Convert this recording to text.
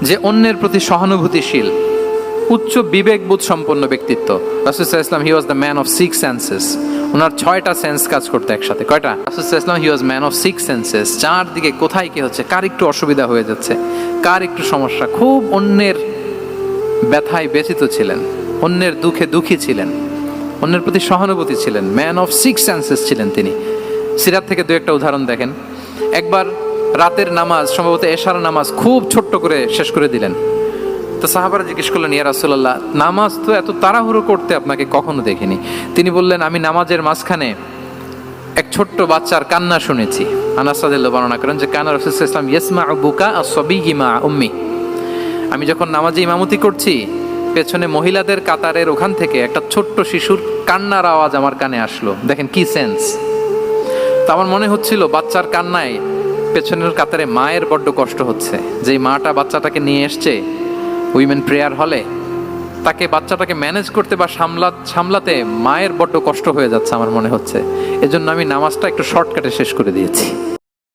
যে অন্যের প্রতি সহানুভূতিশীল, উচ্চ বিবেকবোধ সম্পন্ন ব্যক্তিত্ব। রাসূল সাল্লাল্লাহু আলাইহি ওয়াসাল্লাম he was the man of six senses. ওনার 6টা সেন্স কাজ করতে একসাথে। কয়টা? রাসূল সাল্লাল্লাহু আলাইহি ওয়াসাল্লাম he was man of six senses. চারদিকে কোথায় কি হচ্ছে, কার একটু অসুবিধা হয়ে যাচ্ছে, কার একটু সমস্যা, খুব অন্যের ব্যথায় ব্যথিত ছিলেন, অন্যের দুঃখে দুঃখী ছিলেন, অন্যের প্রতি সহানুভূতি ছিলেন, ম্যান অফ সিক্স সেন্সেস ছিলেন তিনি। সিরাত থেকে দু একটা উদাহরণ দেখেন। একবার রাতের নামাজ, সম্ভবত এশার নামাজ, খুব ছোট্ট করে শেষ করে দিলেন। তো সাহাবারা জিজ্ঞেস করলেন, ইয়া রাসূলুল্লাহ, নামাজ তো এত তাড়াহুড়ো করতে আপনাকে কখনো দেখিনি। তিনি বললেন, আমি নামাজের মাঝখানে এক ছোট্ট বাচ্চার কান্না শুনেছি। আনাস রাদিয়াল্লাহু বর্ণনা করেন যে কানা রাসূলুল্লাহ সাল্লাল্লাহু আলাইহি ওয়াসাল্লাম ইয়াসমাউ বুকা আস-সাবিয়্যি মা উম্মি। আমি যখন নামাজে ইমামতি করছি, পেছনে মহিলাদের কাতারের ওখান থেকে একটা ছোট্ট শিশুর কান্নার আওয়াজ আমার কানে আসলো। দেখেন কি সেন্স। তো আমার মনে হচ্ছিল বাচ্চার কান্নায় পেছনের কাতারে মায়ের বড্ড কষ্ট হচ্ছে। যেই মাটা বাচ্চাটাকে নিয়ে এসছে উইমেন প্রেয়ার হলে, তাকে বাচ্চাটাকে ম্যানেজ করতে বা সামলাতে মায়ের বড্ড কষ্ট হয়ে যাচ্ছে আমার মনে হচ্ছে। এজন্য আমি নামাজটা একটু শর্টকাটে শেষ করে দিয়েছি।